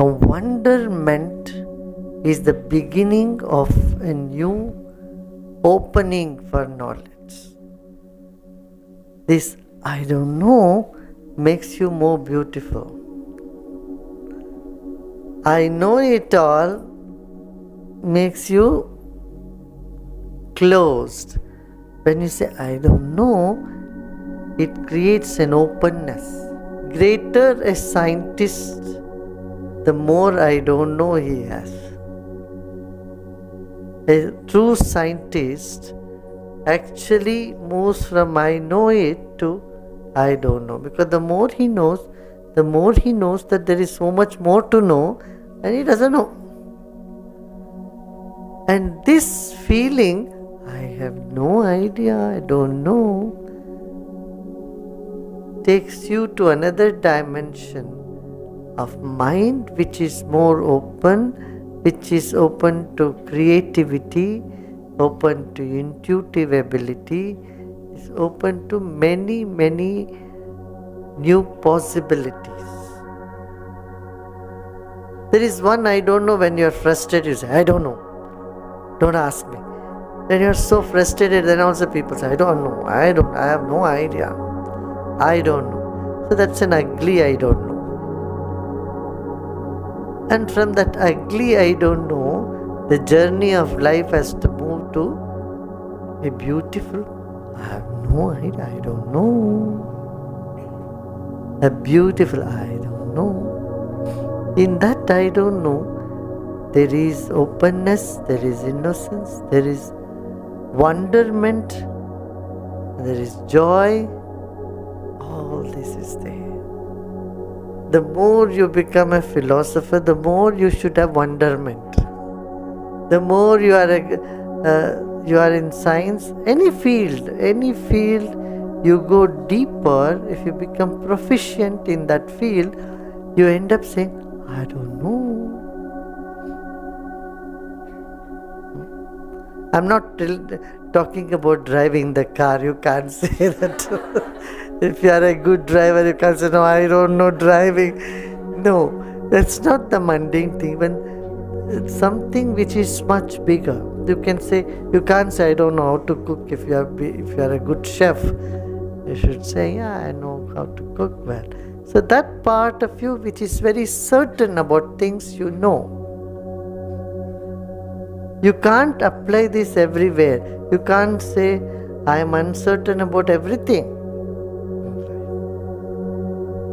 A wonderment is the beginning of a new opening for knowledge. This I don't know makes you more beautiful. I know it all makes you closed. When you say I don't know, it creates an openness. Greater a scientist, the more I don't know he has. A true scientist actually moves from I know it to I don't know, because the more he knows that there is so much more to know and he doesn't know. And this feeling, I have no idea, I don't know, takes you to another dimension of mind which is more open, which is open to creativity, open to intuitive ability, is open to many, many new possibilities. There is one I don't know. When you are frustrated, you say, I don't know. Don't ask me. When you are so frustrated, then also people say, I don't know. I have no idea. I don't know. So that's an ugly I don't know. And from that ugly I don't know, the journey of life has to move to a beautiful I have no idea, I don't know. A beautiful I don't know. In that I don't know, there is openness, there is innocence, there is wonderment, there is joy. All this is there. The more you become a philosopher, the more you should have wonderment. The more you are in science, any field, you go deeper. If you become proficient in that field, you end up saying, I don't know. I'm not talking about driving the car. You can't say that. If you are a good driver, you can't say, no, I don't know driving. No, that's not the mundane thing. When it's something which is much bigger, you can say, you can't say, I don't know how to cook. If you are a good chef, you should say, yeah, I know how to cook well. So that part of you which is very certain about things you know. You can't apply this everywhere. You can't say, I am uncertain about everything.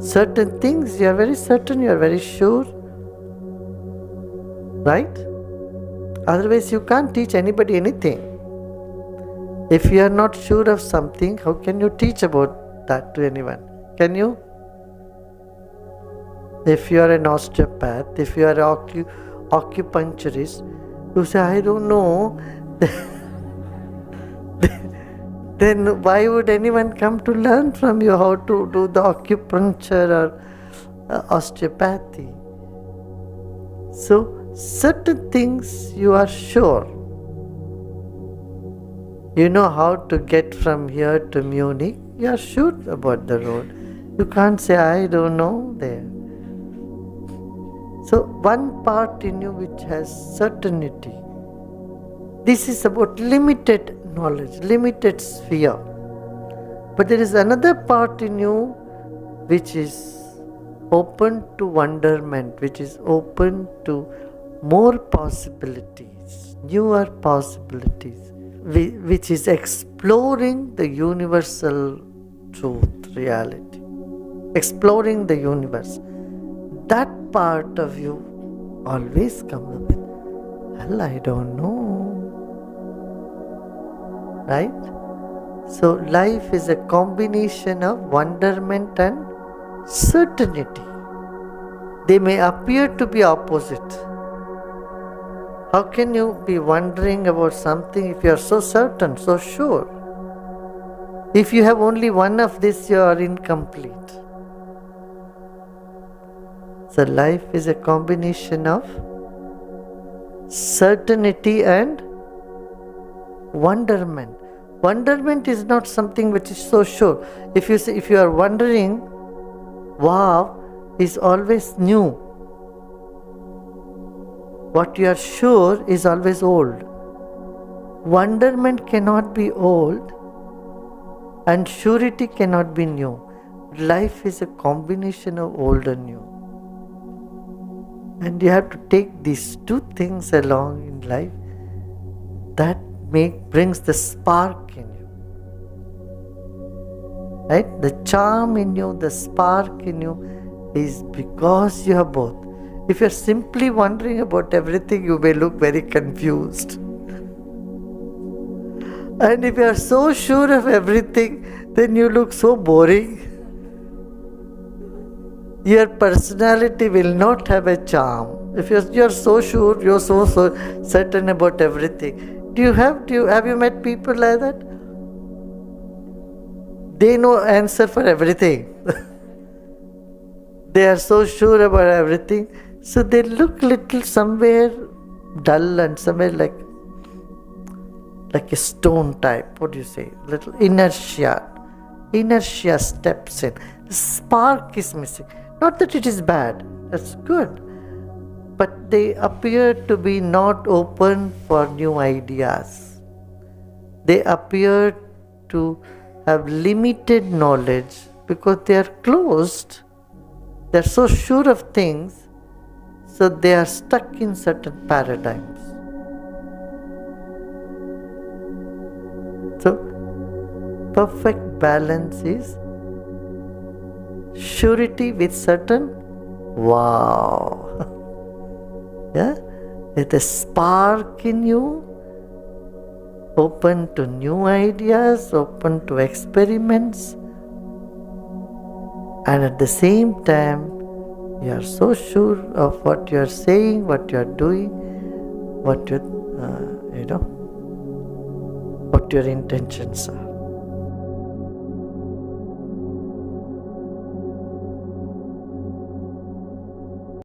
Certain things you are very certain, you are very sure. Right? Otherwise you can't teach anybody anything. If you are not sure of something, how can you teach about that to anyone? Can you? If you are an osteopath, if you are an acupuncturist, you say, I don't know, then why would anyone come to learn from you how to do the acupuncture or osteopathy? So, certain things you are sure. You know how to get from here to Munich, you are sure about the road. You can't say, I don't know there. So, one part in you which has certainty. This is about limited knowledge, limited sphere. But there is another part in you which is open to wonderment, which is open to more possibilities, newer possibilities, which is exploring the universal truth, reality, exploring the universe. That part of you always comes with, well, I don't know. Right? So life is a combination of wonderment and certainty. They may appear to be opposite. How can you be wondering about something if you are so certain, so sure? If you have only one of this, you are incomplete. So life is a combination of certainty and wonderment. Wonderment is not something which is so sure. If you are wondering, wow is always new. What you are sure is always old. Wonderment cannot be old, and surety cannot be new. Life is a combination of old and new. And you have to take these two things along in life. That brings the spark in you. Right? The charm in you, the spark in you is because you have both. If you're simply wondering about everything, you may look very confused. And if you're so sure of everything, then you look so boring. Your personality will not have a charm. If you're so sure, you're so certain about everything. Have you met people like that? They know answer for everything. They are so sure about everything, so they look little somewhere dull and somewhere like a stone type. What do you say? Little inertia. Inertia steps in. The spark is missing. Not that it is bad. That's good. But they appear to be not open for new ideas. They appear to have limited knowledge because they are closed. They are so sure of things, so they are stuck in certain paradigms. So, perfect balance is surety with certain wow. Yeah? With a spark in you, open to new ideas, open to experiments, and at the same time, you are so sure of what you are saying, what you are doing, what your intentions are.